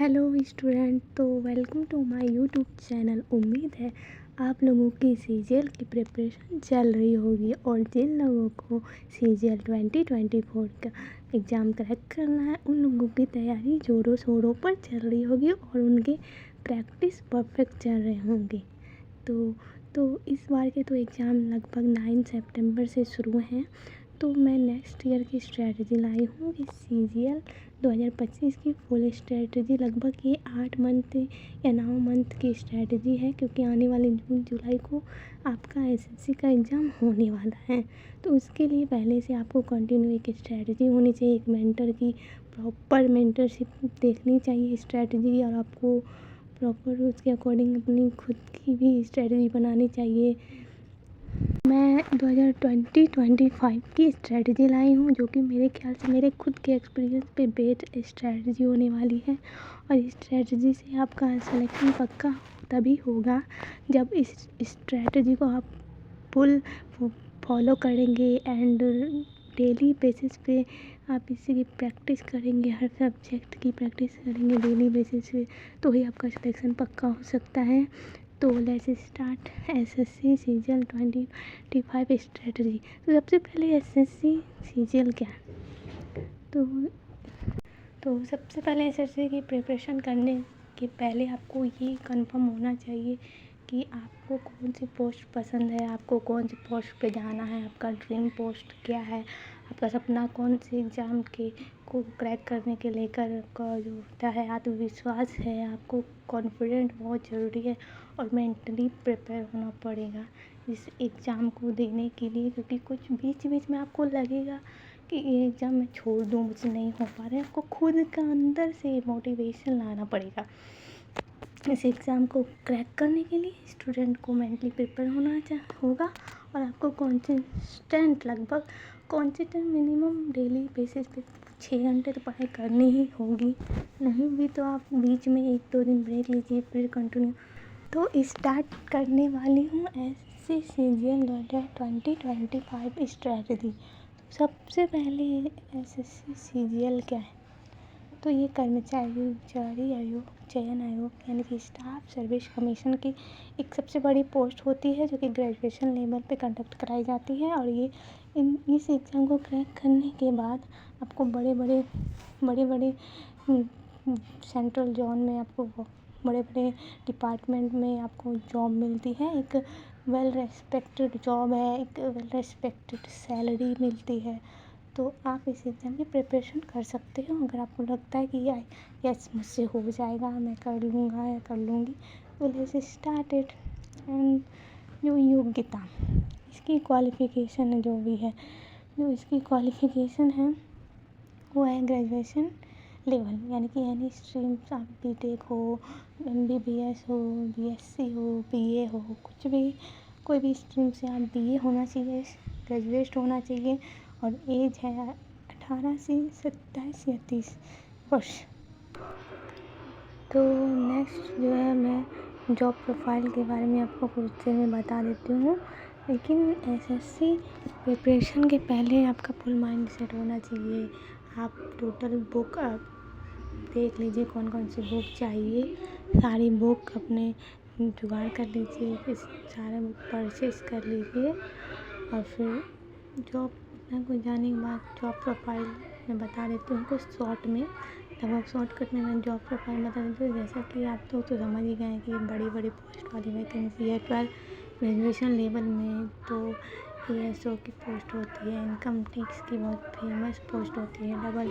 Hello student, तो welcome to my YouTube channel. उम्मीद है आप लोगों की सीजीएल की प्रिपरेशन चल रही होगी और जिन लोगों को सीजीएल 2024 का एग्ज़ाम क्रैक करना है उन लोगों की तैयारी जोरों शोरों पर चल रही होगी और उनकी प्रैक्टिस परफेक्ट चल रहे होंगे। तो इस बार के तो एग्ज़ाम लगभग 9 सितंबर से शुरू हैं। तो मैं नेक्स्ट ईयर की स्ट्रैटेजी लाई हूँ कि सीजीएल 2025 की फुल स्ट्रैटेजी लगभग ये 8 मंथ या 9 मंथ की स्ट्रैटेजी है, क्योंकि आने वाले जून जुलाई को आपका एसएससी का एग्ज़ाम होने वाला है। तो उसके लिए पहले से आपको कंटिन्यू एक स्ट्रैटेजी होनी चाहिए, एक मेंटर की प्रॉपर मेंटरशिप देखनी चाहिए स्ट्रैटेजी, और आपको प्रॉपर उसके अकॉर्डिंग अपनी खुद की भी स्ट्रैटेजी बनानी चाहिए। मैं 2025 की स्ट्रैटेजी लाई हूँ, जो कि मेरे ख्याल से मेरे खुद के एक्सपीरियंस पे बेस्ड स्ट्रैटेजी होने वाली है। और इस स्ट्रैटेजी से आपका सिलेक्शन पक्का तभी होगा जब इस स्ट्रैटेजी को आप फुल फॉलो करेंगे एंड डेली बेसिस पे आप इसी की प्रैक्टिस करेंगे, हर सब्जेक्ट की प्रैक्टिस करेंगे डेली बेसिस पे, तो ही आपका सिलेक्शन पक्का हो सकता है। तो let's start SSC CGL 2025 strategy. तो सबसे पहले एसएससी सीजीएल क्या है? तो सबसे पहले एसएससी की प्रिपरेशन करने के पहले आपको ये कंफर्म होना चाहिए कि आपको कौन सी पोस्ट पसंद है, आपको कौन सी पोस्ट पे जाना है, आपका ड्रीम पोस्ट क्या है, आपका सपना कौन से एग्ज़ाम के को क्रैक करने के लेकर का जो होता है आत्मविश्वास है, आपको कॉन्फिडेंट बहुत ज़रूरी है और मेंटली प्रिपेयर होना पड़ेगा इस एग्ज़ाम को देने के लिए, क्योंकि कुछ बीच बीच में आपको लगेगा कि ये एग्ज़ाम मैं छोड़ दूँ, मुझसे नहीं हो पा रहा है। आपको खुद का अंदर से मोटिवेशन लाना पड़ेगा। इस एग्ज़ाम को क्रैक करने के लिए स्टूडेंट को मेंटली प्रिपेयर होना होगा और आपको कॉन्सिस्टेंट मिनिमम डेली बेसिस पे 6 घंटे तो पढ़ाई करनी ही होगी। नहीं भी तो आप बीच में 1-2 दिन ब्रेक लीजिए, फिर कंटिन्यू। तो स्टार्ट करने वाली हूँ एसएससी सीजीएल 2025 स्ट्रैटेजी। सबसे पहले एसएससी सीजीएल क्या है? तो ये कर्मचारी आयोग चयन आयोग यानी कि स्टाफ सर्विस कमीशन की एक सबसे बड़ी पोस्ट होती है, जो कि ग्रेजुएशन लेवल पे कंडक्ट कराई जाती है। और ये इस एग्ज़ाम को क्रैक करने के बाद आपको बड़े बड़े सेंट्रल जोन में आपको बड़े बड़े डिपार्टमेंट में आपको जॉब मिलती है। एक वेल रेस्पेक्टेड जॉब है, एक वेल रेस्पेक्टेड सैलरी मिलती है। तो आप इस एग्ज़ाम की प्रिपरेशन कर सकते हो अगर आपको लगता है कि यस मुझसे हो जाएगा, मैं कर लूँगा या कर लूँगी। तो लेट्स स्टार्ट इट। एंड जो योग्यता, इसकी क्वालिफ़िकेशन जो भी है, जो इसकी क्वालिफ़िकेशन है वो है ग्रेजुएशन लेवल, यानी कि एनी स्ट्रीम्स, आप बीटेक हो, एमबीबीएस हो, बीएससी हो, बीए हो, कुछ भी कोई भी स्ट्रीम से आप बीए होना चाहिए, ग्रेजुएट होना चाहिए और एज है 18 से 27 या 30 वर्ष। तो नेक्स्ट जो है, मैं जॉब प्रोफाइल के बारे में आपको कुछ देर में बता देती हूँ, लेकिन एसएससी प्रिपरेशन के पहले आपका फुल माइंड सेट होना चाहिए। आप टोटल बुक आप देख लीजिए कौन कौन सी बुक चाहिए, सारी बुक अपने जुगाड़ कर लीजिए, फिर सारे बुक परचेस कर लीजिए। और फिर जॉब को जाने के बाद जॉब प्रोफाइल मैं बता देती हूँ कुछ शॉर्ट में। लगभग शॉर्टकट में मैं जॉब प्रोफाइल बता देती हूँ। जैसा कि आप तो समझ ही गए कि बड़ी पोस्ट वाली वैकेंसी है 12 ग्रेजुएशन लेवल में। तो एएसओ की पोस्ट होती है, इनकम टैक्स की बहुत फेमस पोस्ट होती है, डबल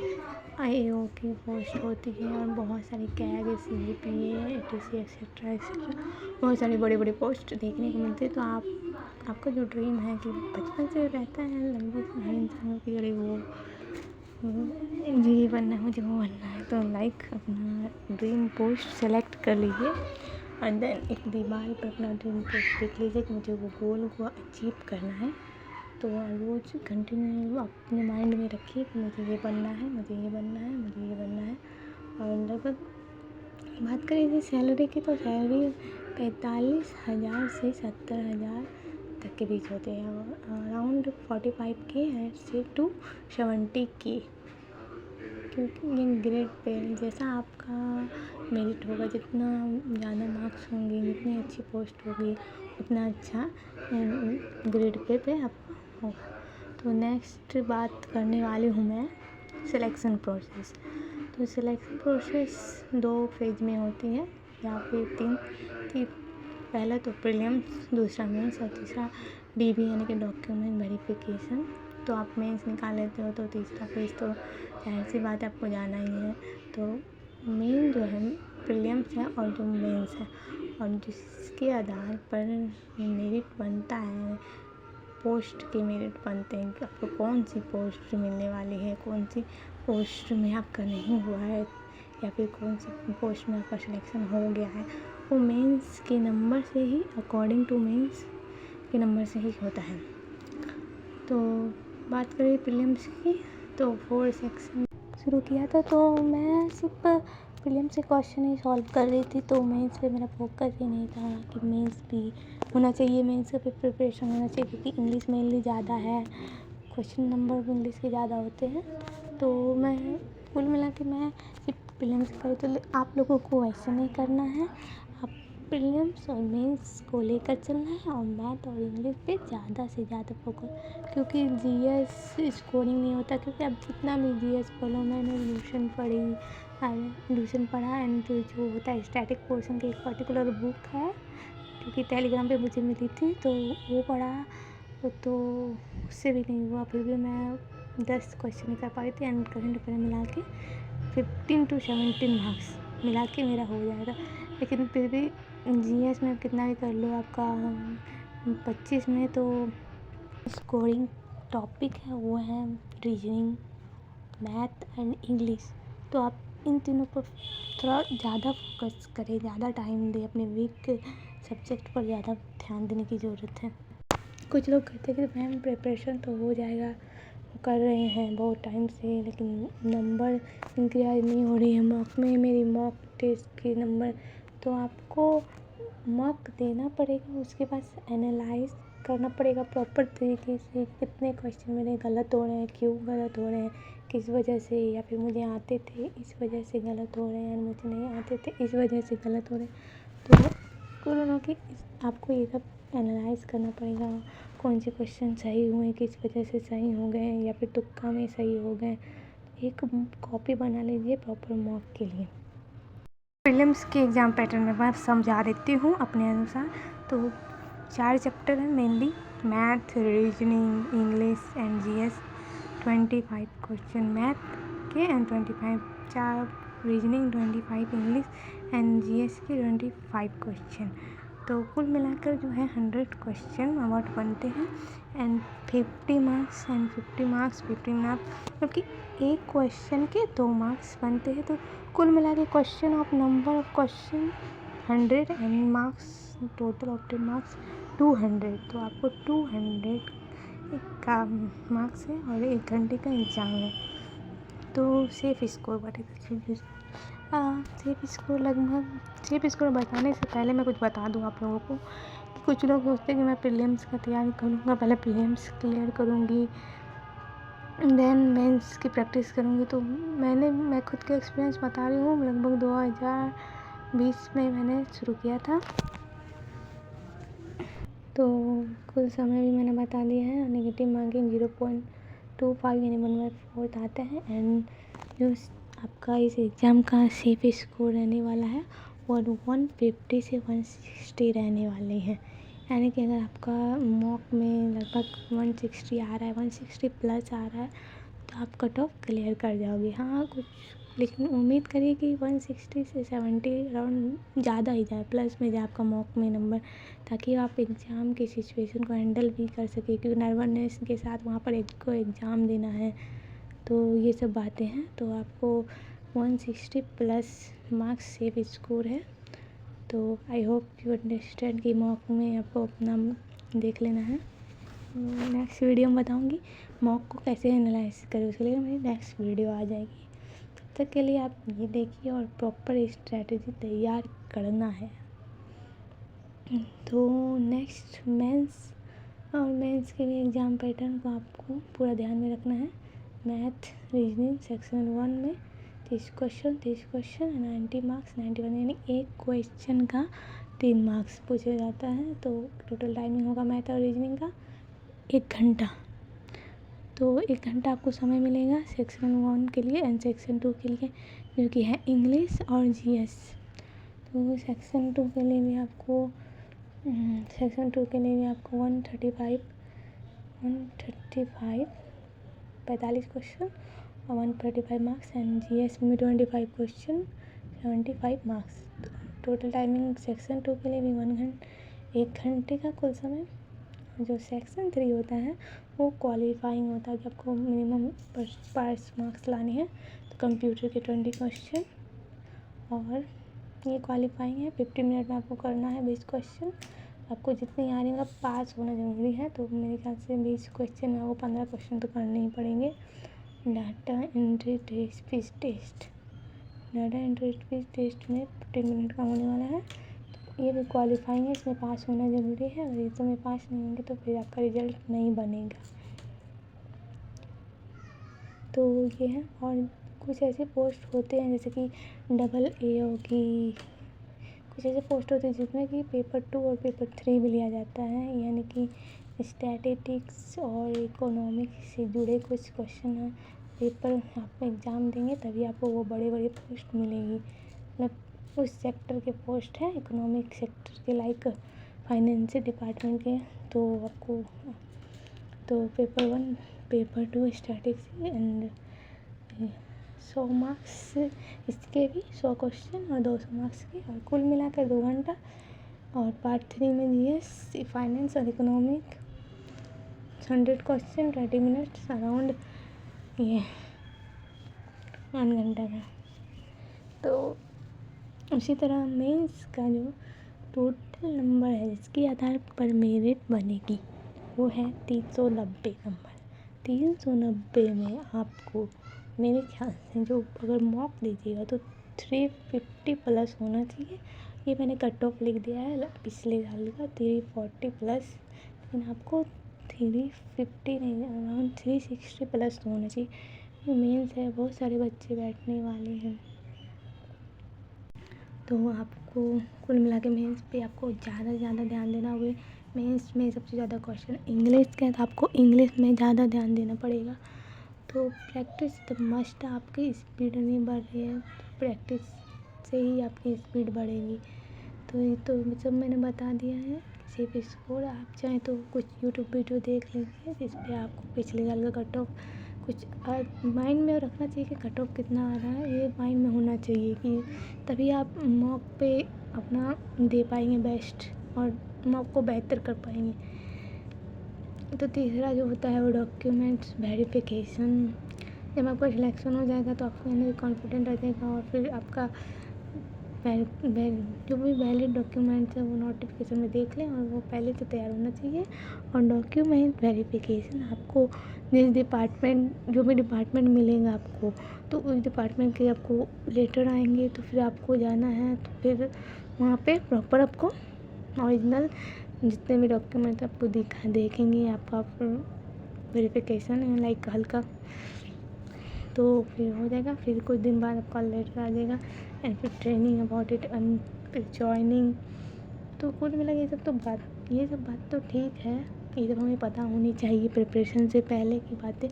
आईएओ की पोस्ट होती है, और बहुत सारी CAG, CGPA, ATC etcetera etcetera बहुत सारी बड़ी पोस्ट देखने को मिलती है। तो आपका जो ड्रीम है कि बचपन से रहता है लगभग हर इंसानों की, अरे वो ये बनना है, मुझे वो बनना है, तो अपना ड्रीम पोस्ट सेलेक्ट कर लीजिए एंड देन एक दीवार पर अपना ड्रीम पोस्ट देख लीजिए कि मुझे वो गोल को अचीव करना है। तो रोज़ कंटिन्यू अपने माइंड में रखिए कि मुझे ये बनना है, मुझे ये बनना है, मुझे ये बनना है। और लगभग बात करें सैलरी की, तो सैलरी 45,000 से 70,000 तक के बीच होते हैं, अराउंड 45K से टू 70K। क्योंकि ये ग्रेड पे जैसा आपका मेरिट होगा, जितना ज़्यादा मार्क्स होंगे, जितनी अच्छी पोस्ट होगी, उतना अच्छा ग्रेड पे आपका होगा। तो नेक्स्ट बात करने वाली हूँ मैं सिलेक्शन प्रोसेस। तो सिलेक्शन प्रोसेस 2 फेज में होती है या फिर 3 कि पहला तो प्रीलिम्स, दूसरा मेंस और तीसरा डीबी यानी कि डॉक्यूमेंट वेरिफिकेशन। तो आप मेंस निकाल लेते हो तो तीसरा फेज तो जाहिर सी बात है आपको जाना ही है। तो मेन जो है प्रीलिम्स है और जो मेंस है, और जिसके आधार पर मेरिट बनता है, पोस्ट के मेरिट बनते हैं कि आपको कौन सी पोस्ट मिलने वाली है, कौन सी पोस्ट में आपका नहीं हुआ है या फिर कौन सी पोस्ट में आपका सिलेक्शन हो गया है, वो मेंस के नंबर से ही, अकॉर्डिंग टू मेंस के नंबर से ही होता है। तो बात करें प्रीलिम्स की, तो 4 सेक्शन शुरू किया था, तो मैं सिर्फ प्रीलिम्स से क्वेश्चन ही सॉल्व कर रही थी। तो मेंस पे मेरा फोकस ही नहीं था कि मेंस भी होना चाहिए, मेंस का भी प्रिपरेशन होना चाहिए, क्योंकि इंग्लिश मेनली ज़्यादा है, क्वेश्चन नंबर भी इंग्लिश के ज़्यादा होते हैं। तो मैं कुल मिला के मैं सिर्फ प्रीलिम्स करी। तो आप लोगों को ऐसा नहीं करना है, आप प्रीलिम्स और मेंस को लेकर चलना है और मैथ और इंग्लिश पे ज़्यादा से ज़्यादा फोकस, क्योंकि जीएस स्कोरिंग नहीं होता। क्योंकि अब जितना भी जीएस पढ़ो, मैंने ट्यूशन पढ़ा एंड जो होता है स्टैटिक पोर्शन की एक पर्टिकुलर बुक है जो कि टेलीग्राम पे मुझे मिली थी, तो वो पढ़ा तो उससे भी नहीं हुआ। फिर भी मैं 10 क्वेश्चन नहीं कर पाई थी एंड करंट अफेयर मिला के 15 to 17 मार्क्स मिला के मेरा हो जाएगा। लेकिन फिर भी जीएस में कितना भी कर लो, आपका 25 में तो स्कोरिंग टॉपिक है वो है रीजनिंग, मैथ एंड इंग्लिश। तो आप इन तीनों पर थोड़ा ज़्यादा फोकस करें, ज़्यादा टाइम दें, अपने वीक सब्जेक्ट पर ज़्यादा ध्यान देने की ज़रूरत है। कुछ लोग कहते हैं कि मैम प्रिपरेशन तो हो जाएगा, कर रहे हैं बहुत टाइम से, लेकिन नंबर इंक्रीज नहीं हो रही है मॉक में, मेरी मॉक टेस्ट के नंबर। तो आपको मॉक देना पड़ेगा, उसके बाद एनालाइज करना पड़ेगा प्रॉपर तरीके से, कितने क्वेश्चन मेरे गलत हो रहे हैं, क्यों गलत हो रहे हैं, किस वजह से, या फिर मुझे आते थे इस वजह से गलत हो रहे हैं, मुझे नहीं आते थे इस वजह से गलत हो रहे हैं। तो कुल कि आपको ये सब एनालाइज करना पड़ेगा, कौन से क्वेश्चन सही हुए, किस वजह से सही हो गए या फिर तुक्का में सही हो गए। एक कॉपी बना लीजिए प्रॉपर मॉक के लिए। प्रीलिम्स के एग्ज़ाम पैटर्न में मैं समझा देती हूँ अपने अनुसार। तो 4 चैप्टर हैं mainly, math, reasoning, English and GS. 25 question math के and 25 4 reasoning, 25 English and GS के 25 क्वेश्चन। तो कुल मिलाकर जो है 100 क्वेश्चन अबाउट बनते हैं and 50 marks and 50 marks 15 marks, क्योंकि एक क्वेश्चन के 2 मार्क्स बनते हैं। तो कुल मिला के question of number of question 100 and marks total of 10 marks 200। तो आपको 200 का मार्क्स है और 1 घंटे का एग्ज़ाम है। तो सेफ स्कोर बढ़ेगा। सेफ स्कोर बताने से पहले मैं कुछ बता दूँ आप लोगों को कि कुछ लोग सोचते हैं कि मैं प्रीलिम्स का तैयारी करूँगा, पहले प्रीलिम्स क्लियर करूँगी देन मेंस की प्रैक्टिस करूँगी। तो मैं खुद का एक्सपीरियंस बता रही हूँ, लगभग 2020 में मैंने शुरू किया था। तो कुल समय भी मैंने बता दिया है। नेगेटिव मार्किंग 0.25 यानी 1/4 आता है एंड जो आपका इस एग्ज़ाम का सेफ स्कोर रहने वाला है वो 150 से 160 रहने वाले हैं। यानी कि अगर आपका मॉक में लगभग 160 आ रहा है, 160 प्लस आ रहा है, तो आप कट ऑफ क्लियर कर जाओगे। हाँ कुछ, लेकिन उम्मीद करिए कि 160 से 70 अराउंड ज़्यादा ही जाए, प्लस में जाए आपका मॉक में नंबर, ताकि आप एग्ज़ाम की सिचुएशन को हैंडल भी कर सकें, क्योंकि नर्वसनेस के साथ वहाँ पर एक को एग्ज़ाम देना है। तो ये सब बातें हैं। तो आपको 160 प्लस मार्क्स सेफ स्कोर है। तो आई होप यू अंडरस्टैंड कि मॉक में आपको अपना देख लेना है। नेक्स्ट वीडियो में बताऊंगी मॉक को कैसे एनालाइज करें, उसके लिए मेरी नेक्स्ट वीडियो आ जाएगी। तब तक के लिए आप ये देखिए और प्रॉपर स्ट्रैटेजी तैयार करना है। तो नेक्स्ट मेंस और मेंस के लिए एग्ज़ाम पैटर्न को आपको पूरा ध्यान में रखना है। मैथ रीजनिंग सेक्शन 1 में 30 क्वेश्चन 90 मार्क्स 91, यानी एक क्वेश्चन का 3 मार्क्स पूछा जाता है। तो टोटल टाइमिंग होगा मैथ और रीजनिंग का 1 घंटा। तो 1 घंटा आपको समय मिलेगा सेक्शन 1 के लिए एंड सेक्शन 2 के लिए, जो कि है इंग्लिश और जीएस। तो सेक्शन 2 के लिए भी आपको 135 45 क्वेश्चन और 135 मार्क्स एंड जीएस में 25 question 75 marks. Total timing section 2 के लिए भी 1 घंटे का कुल समय। जो सेक्शन 3 होता है वो क्वालिफाइंग होता है कि आपको मिनिमम पास मार्क्स लाने हैं। तो कंप्यूटर के 20 क्वेश्चन और ये क्वालिफाइंग है। 15 मिनट में आपको करना है 20 क्वेश्चन। आपको जितनी आ रही है पास होना ज़रूरी है। तो मेरे ख्याल से 20 क्वेश्चन में आपको 15 क्वेश्चन तो करने ही पड़ेंगे। डाटा एंट्री टेस्ट में 15 मिनट का होने वाला है। तो ये भी क्वालिफाइंग है, इसमें पास होना ज़रूरी है। और इसमें पास नहीं होंगे तो फिर आपका रिजल्ट नहीं बनेगा। तो ये है। और कुछ ऐसे पोस्ट होते हैं जैसे कि AA होगी, कुछ ऐसे पोस्ट होते हैं जिसमें कि पेपर 2 और पेपर 3 भी लिया जाता है, यानी कि स्टैटिस्टिक्स और इकोनॉमिक्स से जुड़े कुछ क्वेश्चन हैं। पेपर आप एग्ज़ाम देंगे तभी आपको वो बड़े बड़े पोस्ट मिलेंगी, मतलब उस सेक्टर के पोस्ट हैं, इकोनॉमिक सेक्टर के, लाइक फाइनेंशियल डिपार्टमेंट के। तो आपको तो paper 1 paper 2 statistics and 100 marks इसके भी 100 क्वेश्चन और 200 मार्क्स के, और कुल मिलाकर 2 घंटा। और पार्ट 3 में जीएस फाइनेंस और इकोनॉमिक 100 क्वेश्चन 30 मिनट्स अराउंड ये 1 घंटा का। तो उसी तरह मेंस का जो टोटल नंबर है जिसके आधार पर मेरिट बनेगी वो है 390 नंबर। 390 में आपको मेरे ख्याल से जो अगर मॉक दीजिएगा तो 350 प्लस होना चाहिए। ये मैंने कट ऑफ लिख दिया है पिछले साल का 340 प्लस, लेकिन आपको 350 नहीं, अराउंड 360 प्लस तो होना चाहिए। ये मेंस है, बहुत सारे बच्चे बैठने वाले हैं। तो आपको कुल मिला के मेंस पे आपको ज़्यादा से ज़्यादा ध्यान देना हुए। मेंस में सबसे ज़्यादा क्वेश्चन इंग्लिश के हैं, तो आपको इंग्लिश में ज़्यादा ध्यान देना पड़ेगा। तो प्रैक्टिस द मस्ट। आपकी स्पीड नहीं बढ़ रही है तो प्रैक्टिस से ही आपकी स्पीड बढ़ेगी। तो ये तो सब मैंने बता दिया है। सिर्फ स्कोर आप चाहें तो कुछ यूट्यूब वीडियो देख लीजिए जिस पे आपको पिछले साल का कट ऑफ कुछ माइंड में रखना चाहिए कि कट ऑफ कितना आ रहा है, ये माइंड में होना चाहिए कि तभी आप मॉक पे अपना दे पाएंगे बेस्ट और मॉक को बेहतर कर पाएंगे। तो तीसरा जो होता है वो डॉक्यूमेंट्स वेरिफिकेशन। जब आपका सिलेक्शन हो जाएगा तो आपको यानी कॉन्फिडेंट रह जाएगा और फिर आपका जो भी वैलिड डॉक्यूमेंट्स है वो नोटिफिकेशन में देख लें और वो पहले से तैयार होना चाहिए। और डॉक्यूमेंट वेरिफिकेशन आपको जिस डिपार्टमेंट जो भी डिपार्टमेंट मिलेगा आपको, तो उस डिपार्टमेंट के आपको लेटर आएंगे तो फिर आपको जाना है, तो फिर वहाँ पे प्रॉपर आपको ओरिजिनल जितने भी डॉक्यूमेंट आपको देखेंगे आपका वेरिफिकेशन है लाइक हल्का, तो फिर हो जाएगा। फिर कुछ दिन बाद आपका लेटर आ जाएगा एंड फिर ट्रेनिंग अबाउट इट एंड फिर जॉइनिंग। तो कुल मिला ये सब बात तो ठीक है, ये सब हमें पता होनी चाहिए। प्रिपरेशन से पहले की बातें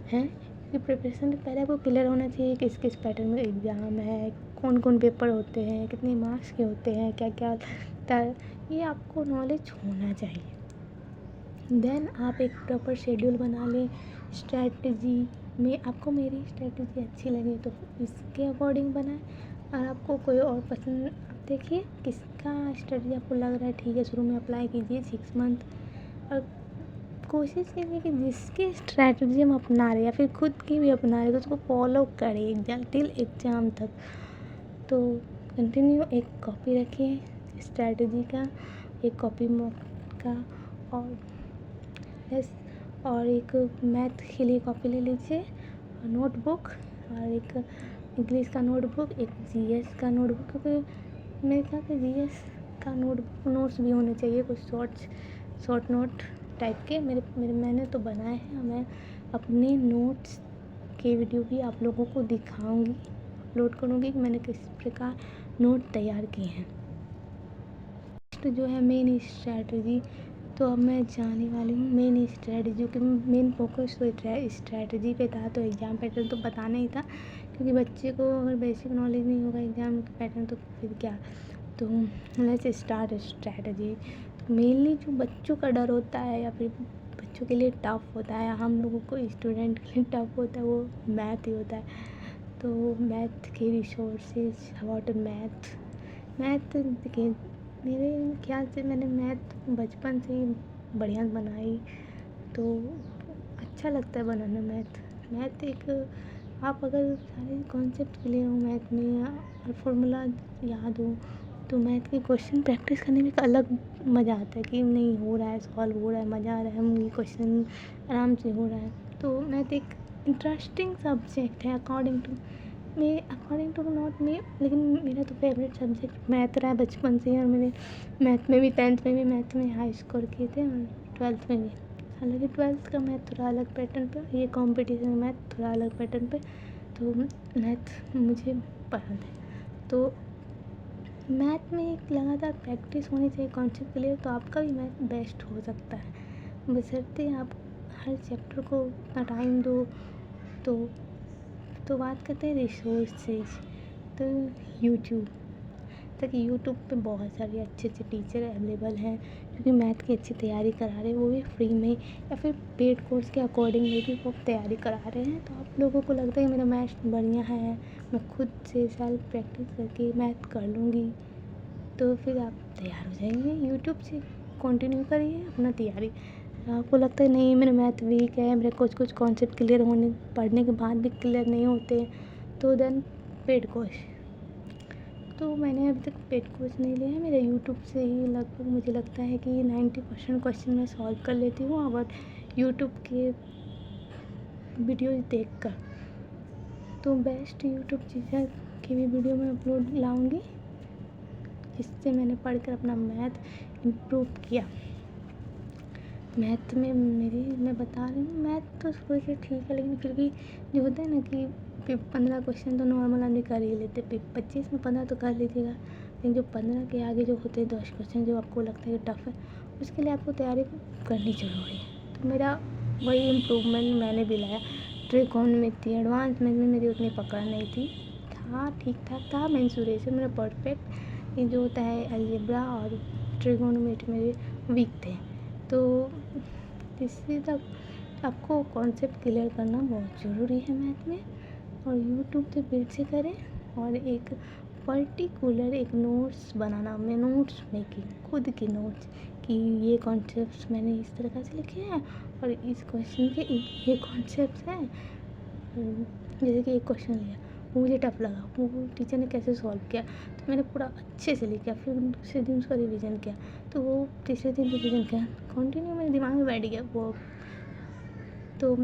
हैं कि प्रिपरेशन से पहले आपको क्लियर होना चाहिए कि किस पैटर्न में एग्ज़ाम है, कौन कौन पेपर होते हैं, कितने मार्क्स के होते हैं, क्या क्या होता है, ये आपको नॉलेज होना चाहिए। देन आप एक प्रॉपर शेड्यूल बना लें। स्ट्रैटेजी में आपको मेरी स्ट्रैटेजी अच्छी लगे तो इसके अकॉर्डिंग बनाएं। और आपको कोई और पसंद, आप देखिए किसका स्ट्रैटेजी आपको लग रहा है ठीक है, शुरू में अप्लाई कीजिए 6 मंथ और कोशिश कीजिए कि जिसकी स्ट्रैटेजी हम अपना रहे या फिर खुद की भी अपना रहे तो उसको फॉलो करें एग्जाम टिल एग्ज़ाम तक। तो कंटिन्यू एक कॉपी रखिए स्ट्रैटेजी का, एक कॉपी मॉक का और एक मैथ के लिए कॉपी ले लीजिए, नोटबुक और एक इंग्लिश का नोटबुक, एक जीएस का नोटबुक, क्योंकि मेरे ख्याल से जीएस का नोट्स भी होने चाहिए, कुछ शॉर्ट नोट टाइप के। मैंने तो बनाए हैं। मैं अपने नोट्स के वीडियो भी आप लोगों को दिखाऊंगी अपलोड करूँगी कि मैंने किस प्रकार नोट तैयार किए हैं। तो जो है मेन स्ट्रैटेजी, तो अब मैं जाने वाली हूँ मेन स्ट्रैटेजी, क्योंकि मेन फोकस तो स्ट्रैटेजी पे था। तो एग्ज़ाम पैटर्न तो बताना ही था, क्योंकि बच्चे को अगर बेसिक नॉलेज नहीं होगा एग्ज़ाम पैटर्न तो फिर क्या। तो लेट्स स्टार्ट स्ट्रैटेजी। तो मेनली जो बच्चों का डर होता है या फिर बच्चों के लिए टफ़ होता है, हम लोगों को स्टूडेंट के लिए टफ़ होता है, वो मैथ ही होता है। तो मैथ के रिसोर्सेज अबाउट मैथ देखिए, मेरे ख्याल से मैंने मैथ बचपन से ही बढ़िया बनाई, तो अच्छा लगता है बनाना मैथ एक, आप अगर सारे कॉन्सेप्ट क्लियर हो मैथ में और फॉर्मूला याद हो, तो मैथ के क्वेश्चन प्रैक्टिस करने में एक अलग मज़ा आता है कि नहीं हो रहा है, सॉल्व हो रहा है, मज़ा आ रहा है, हम ये क्वेश्चन आराम से हो रहा है। तो मैथ एक इंटरेस्टिंग सब्जेक्ट है अकॉर्डिंग टू नॉट मी, लेकिन मेरा तो फेवरेट सब्जेक्ट मैथ रहा है बचपन से ही। और मैंने मैथ में भी 10th में भी मैथ में हाई स्कोर किए थे और 12th में भी। हालांकि 12th का मैथ थोड़ा अलग पैटर्न पे, ये कॉम्पिटिशन मैथ थोड़ा अलग पैटर्न पे, तो मैथ मुझे पसंद है। तो मैथ में एक लगातार प्रैक्टिस होनी चाहिए, कॉन्सेप्ट क्लियर, तो आपका भी मैथ बेस्ट हो सकता है, बशर्ते आप हर चैप्टर को उतना टाइम दो। तो बात करते हैं रिसोर्सेज। तो यूट्यूब पे बहुत सारे अच्छे अच्छे टीचर अवेलेबल हैं, क्योंकि मैथ की अच्छी तैयारी करा रहे हैं, वो भी फ्री में या फिर पेड कोर्स के अकॉर्डिंग में भी वो तैयारी करा रहे हैं। तो आप लोगों को लगता है कि मेरा मैथ बढ़िया है, मैं खुद से सेल्फ प्रैक्टिस करके मैथ कर लूँगी, तो फिर आप तैयार हो जाएंगे। यूट्यूब से कंटिन्यू करिए अपना तैयारी। आपको लगता है नहीं मेरा मैथ वीक है, मेरे कुछ कॉन्सेप्ट क्लियर होने पढ़ने के बाद भी क्लियर नहीं होते, तो देन पेड कोर्स। तो मैंने अभी तक पेड कोर्स नहीं लिया है, मेरा यूट्यूब से ही लगभग मुझे लगता है कि 90% क्वेश्चन मैं सॉल्व कर लेती हूँ, और यूट्यूब के वीडियोज़ देखकर। तो बेस्ट यूट्यूब टीचर की भी वीडियो मैं अपलोड लाऊंगी, जिससे मैंने पढ़कर अपना मैथ इम्प्रूव किया। मैथ में मैं बता रही हूँ, मैथ तो थोड़ी सी ठीक है, लेकिन फिर भी जो होता है ना कि 15 क्वेश्चन तो नॉर्मल आदमी कर ही लेते, 25 में 15 तो कर लीजिएगा, लेकिन जो 15 के आगे जो होते हैं 10 क्वेश्चन जो आपको लगता है कि टफ है, उसके लिए आपको तैयारी करनी ज़रूरी है। तो मेरा वही इम्प्रूवमेंट मैंने भी लाया। ट्रिकोनोमेट्री एडवांस में मेरी उतनी पकड़ नहीं थी, था ठीक ठाक था। मेंसुरेशन मेरा परफेक्ट, ये जो होता है अलजेब्रा और ट्रिकोनोमेट्री मेरे वीक थे। तो तीसरी तक आपको कॉन्सेप्ट क्लियर करना बहुत ज़रूरी है मैथ में, और यूट्यूब से फिर से करें, और एक पर्टिकुलर एक नोट्स बनाना, मैं नोट्स मेकिंग, खुद की नोट्स कि ये कॉन्सेप्ट्स मैंने इस तरह से लिखे हैं और इस क्वेश्चन के ये कॉन्सेप्ट्स हैं। जैसे कि एक क्वेश्चन लिया, वो मुझे टफ लगा, वो टीचर ने कैसे सॉल्व किया, तो मैंने पूरा अच्छे से लिखा, फिर दूसरे दिन उसका रिवीजन किया, तो वो तीसरे दिन रिवीजन किया, कंटिन्यू मेरे दिमाग में बैठ गया वो। तो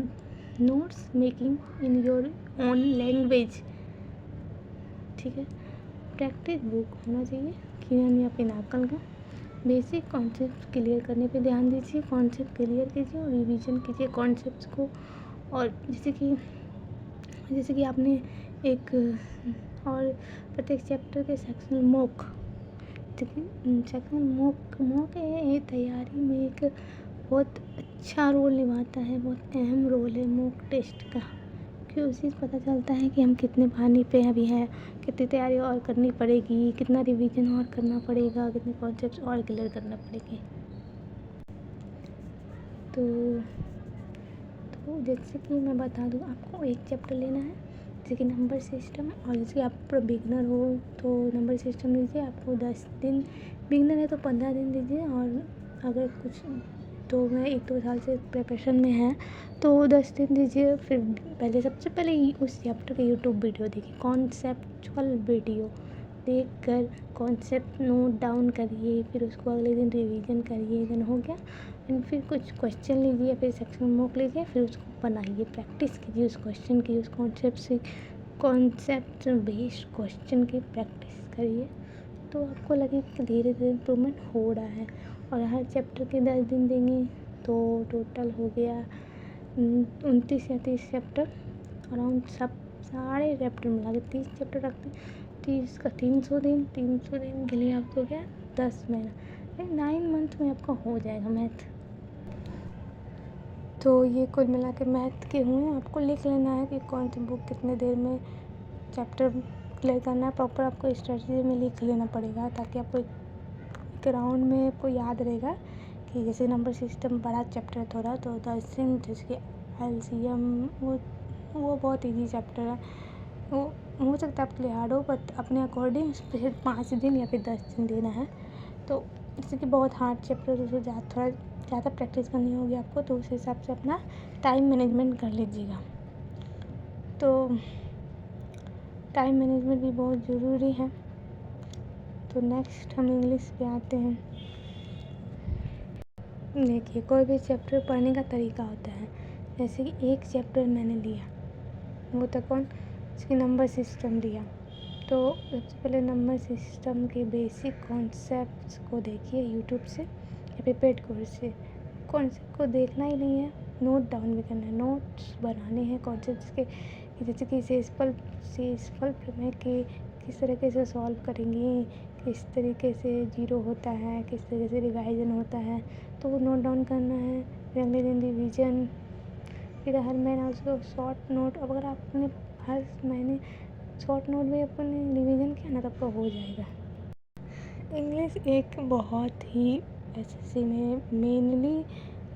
notes making in your own language, ठीक है। प्रैक्टिस बुक होना चाहिए, किरण या पिनाकल का। बेसिक कॉन्सेप्ट क्लियर करने पे ध्यान दीजिए, कॉन्सेप्ट क्लियर कीजिए और रिवीजन कीजिए कॉन्सेप्ट्स को। और जैसे कि आपने एक और प्रत्येक चैप्टर के सेक्शन मॉक ये तैयारी में एक बहुत अच्छा रोल निभाता है, बहुत अहम रोल है मॉक टेस्ट का, क्योंकि उसी से पता चलता है कि हम कितने पानी पे अभी हैं, कितनी तैयारी और करनी पड़ेगी, कितना रिवीजन और करना पड़ेगा, कितने कॉन्सेप्ट्स और क्लियर करना पड़ेंगे। तो जैसे कि मैं बता दूँ, आपको एक चैप्टर लेना है जैसे कि नंबर सिस्टम, और जैसे आप बिगनर हो तो नंबर सिस्टम लीजिए, आपको 10 दिन, बिगनर है तो 15 दिन दीजिए, और अगर कुछ तो मैं 1-2 साल से प्रिपरेशन में है तो 10 दिन दीजिए। फिर पहले सबसे पहले उस चैप्टर का यूट्यूब वीडियो देखिए, कॉन्सेप्चुअल वीडियो देख कर कॉन्सेप्ट नोट डाउन करिए, फिर उसको अगले दिन रिवीजन करिए, देन हो गया। एंड फिर कुछ क्वेश्चन लीजिए, फिर सेक्शन मॉक लीजिए, फिर उसको बनाइए, प्रैक्टिस कीजिए उस क्वेश्चन की, उस कॉन्सेप्ट से, कॉन्सेप्ट बेस्ड क्वेश्चन की प्रैक्टिस करिए, तो आपको लगेगा कि धीरे धीरे इम्प्रूवमेंट हो रहा है। और हर चैप्टर के 10 दिन देंगे तो टोटल हो गया 29 या 30 चैप्टर, अराउंड सब सारे चैप्टर मिला के 30 चैप्टर रखते हैं। 30 का 300 दिन के लिए आपको क्या 10 महीना 9 मंथ में आपका हो जाएगा मैथ। तो ये कुल मिला के मैथ के हुए। आपको लिख लेना है कि कौन सी बुक कितने देर में चैप्टर क्लियर करना है। प्रॉपर आपको स्ट्रेटजी में लिख लेना पड़ेगा ताकि आपको एक राउंड में आपको याद रहेगा कि जैसे नंबर सिस्टम बड़ा चैप्टर है थोड़ा, तो दसिम जैसे कि एलसीएम वो बहुत ईजी चैप्टर है। वो हो सकता है आपके लिए हार्ड हो, बट अपने अकॉर्डिंग फिर 5 दिन या फिर 10 दिन देना है। तो जैसे कि बहुत हार्ड चैप्टर है तो थोड़ा ज़्यादा प्रैक्टिस करनी होगी आपको, तो उस हिसाब से अपना टाइम मैनेजमेंट कर लीजिएगा। तो टाइम मैनेजमेंट भी बहुत ज़रूरी है। तो नेक्स्ट हम इंग्लिश पे आते हैं। देखिए, कोई भी चैप्टर पढ़ने का तरीका होता है। जैसे कि एक चैप्टर मैंने लिया, वो था कौन, इसकी नंबर सिस्टम दिया। तो सबसे पहले नंबर सिस्टम के बेसिक कॉन्सेप्ट्स को देखिए यूट्यूब से या फिर पेड कोर्स से। कॉन्सेप्ट को देखना ही नहीं है, नोट डाउन भी करना है, नोट्स बनाने हैं कॉन्सेप्ट्स के, जैसे कि शेषफल प्रमेय के किस तरीके से सॉल्व करेंगे, किस तरीके से जीरो होता है, किस तरीके से रिवाइजन होता है, तो वो नोट डाउन करना है। फिर अगले दिन रिवीजन, फिर हर महीना उसको शॉर्ट नोट। अब अगर आपने हर महीने शॉर्ट नोट में अपने रिवीजन किया ना, तब तो हो जाएगा। इंग्लिश एक बहुत ही एसएससी में मेनली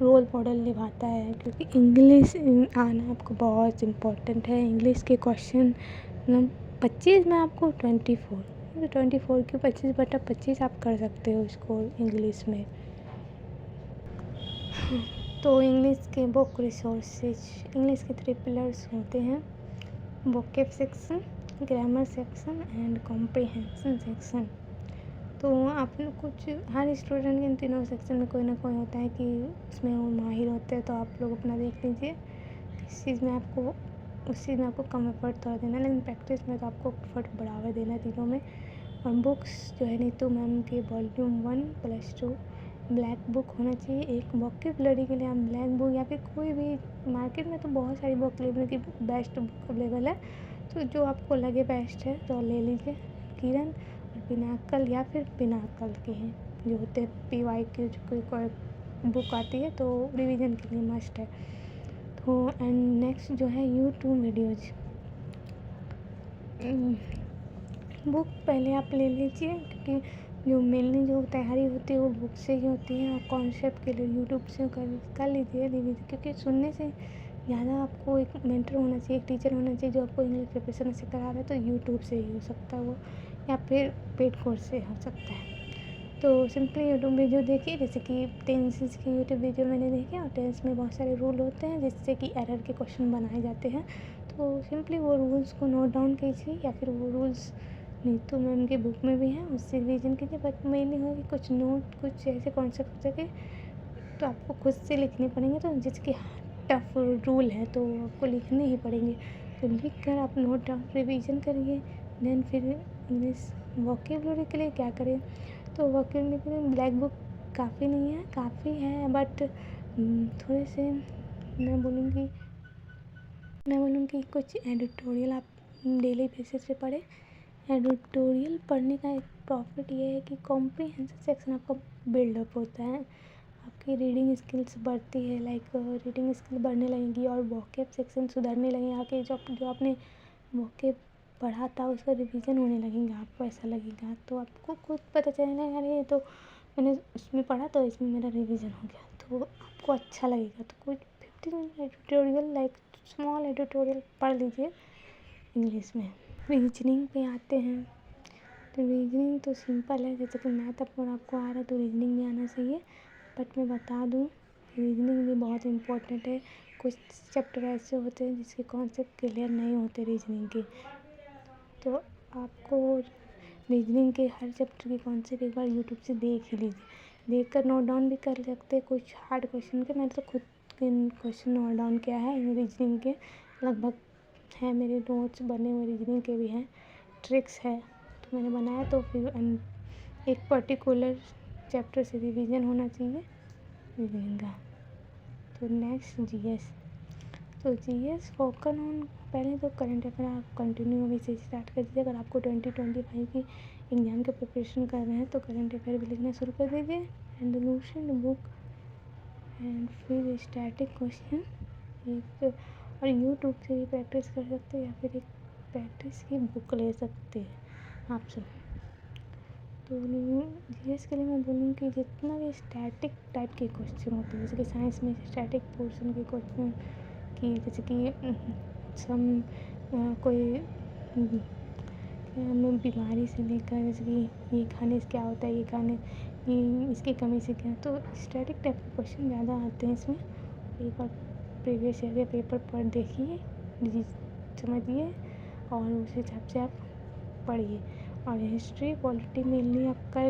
रोल मॉडल निभाता है, क्योंकि इंग्लिश आना आपको बहुत इम्पोर्टेंट है। इंग्लिश के क्वेश्चन 25 में आपको 24 की 25/25 आप कर सकते हो इसको इंग्लिश में। तो इंग्लिश के बुक रिसोर्सेज, इंग्लिश के 3 पिलर्स होते हैं, vocab section, grammar section and comprehension section. तो आप लोग कुछ हर स्टूडेंट के इन तीनों सेक्शन में कोई ना कोई होता है कि उसमें वो माहिर होते हैं, तो आप लोग अपना देख लीजिए किस चीज़ में आपको, उस चीज़ में आपको कम एफर्ट थोड़ा देना है, लेकिन प्रैक्टिस में तो आपको एफर्ट बढ़ावा देना है तीनों में। और बुक्स जो है नीतू मैम के वॉल्यूम 1+2 ब्लैक बुक होना चाहिए। एक वोकैबुलरी के लिए आप ब्लैक बुक या फिर कोई भी, मार्केट में तो बहुत सारी वोकैबुलरी की बेस्ट बुक अवेलेबल है, तो जो आपको लगे बेस्ट है तो ले लीजिए। किरण और पिनाकल या फिर पिनाकल के हैं जो होते हैं PYQ, जो कोई बुक आती है तो रिवीजन के लिए मस्ट है। तो एंड नेक्स्ट जो है यूट्यूब वीडियोज़, बुक पहले आप ले लीजिए, क्योंकि जो मेनली जो तैयारी होती है वो बुक से ही होती है। और कॉन्सेप्ट के लिए यूट्यूब से कर लीजिए रिवीजन, क्योंकि सुनने से ज़्यादा आपको एक मेंटर होना चाहिए, एक टीचर होना चाहिए जो आपको इंग्लिश प्रिपरेशन से करा रहा है। तो यूट्यूब से ही हो सकता है वो, या फिर पेड कोर्स से हो सकता है। तो सिंपली यूट्यूब वीडियो देखिए, जैसे कि टेंसेस की यूट्यूब वीडियो मैंने देखे, और टेंस में बहुत सारे रूल होते हैं जिससे कि एरर के क्वेश्चन बनाए जाते हैं। तो सिंपली वो रूल्स को नोट डाउन कीजिए, या फिर वो रूल्स नीतू मैम की बुक में भी हैं, उससे रिवीजन कीजिए। बट मेनली होगी कुछ नोट, कुछ ऐसे कॉन्सेप्ट हो सके तो आपको खुद से लिखने पड़ेंगे, तो जिसके टफ रूल है तो आपको लिखने ही पड़ेंगे। तो लिख कर आप नोट डाउन रिवीजन करिए। देन फिर इंग्लिश वोकैबुलरी के लिए क्या करें, तो वोकैबुलरी के लिए ब्लैक बुक काफ़ी नहीं है, काफ़ी है, बट थोड़े से मैं बोलूँगी कुछ एडिटोरियल आप डेली बेसिस पे पढ़ें। एडिटोरियल पढ़ने का एक प्रॉफिट ये है कि कॉम्प्रिहेंशन सेक्शन आपका बिल्डअप होता है, आपकी रीडिंग स्किल्स बढ़ती है, लाइक रीडिंग स्किल बढ़ने लगेगी, और वोकैब सेक्शन सुधरने लगेंगे। आके जो आपने वोकैब पढ़ा था उसका रिवीजन होने लगेगा, आपको ऐसा लगेगा। तो आपको खुद पता चलेगा यार ये तो मैंने उसमें पढ़ा तो इसमें मेरा रिवीजन हो गया, तो आपको अच्छा लगेगा। तो कुछ 15 एडिटोरियल, लाइक स्मॉल एडिटोरियल पढ़ लीजिए इंग्लिश में। रीजनिंग पे आते हैं। तो रीजनिंग तो सिंपल है, जैसे कि मैथ अगर आपको आ रहा है तो रीजनिंग भी आना चाहिए। बट मैं बता दूँ, रीजनिंग भी बहुत इम्पोर्टेंट है। कुछ चैप्टर ऐसे होते हैं जिसके कॉन्सेप्ट क्लियर नहीं होते रीजनिंग के, तो आपको रीजनिंग के हर चैप्टर के कॉन्सेप्ट एक बार यूट्यूब से देख ही लीजिए। देख कर नोट डाउन भी कर सकते हैं कुछ हार्ड क्वेश्चन के। मैंने तो खुद के क्वेश्चन नोट डाउन किया है रीजनिंग के, लगभग है मेरे नोट्स बने हुए, रीजनिंग के भी हैं, ट्रिक्स है तो मैंने बनाया। तो फिर एक पर्टिकुलर चैप्टर से रिवीजन होना चाहिए रीजनिंग का। तो नेक्स्ट जीएस, तो जीएस स्पोकन ऑन पहले तो करंट अफेयर आप कंटिन्यू अभी से स्टार्ट कर दीजिए। अगर आपको 2025 की एग्ज़ाम के प्रिपरेशन कर रहे हैं तो करंट अफेयर भी लिखना शुरू कर दीजिए एंड लूसेंट बुक एंड फिर स्टैटिक क्वेश्चन एक, और यूट्यूब से भी प्रैक्टिस कर सकते हैं या फिर एक प्रैक्टिस की बुक ले सकते हैं आप सब। तो जीएस के लिए मैं बोलूँ कि जितना भी स्टैटिक टाइप के क्वेश्चन होते हैं, जैसे कि साइंस में स्टैटिक पोर्शन के क्वेश्चन कि जैसे कि कोई बीमारी से लेकर, जैसे कि ये खाने से क्या होता है, ये इसकी कमी से क्या, तो स्टैटिक टाइप के क्वेश्चन ज़्यादा आते हैं इसमें। एक बार प्रीवियस ईयर के पेपर पढ़ देखिए, समझिए और उस हिसाब से आप पढ़िए। और हिस्ट्री पॉलिटी मेनली आपका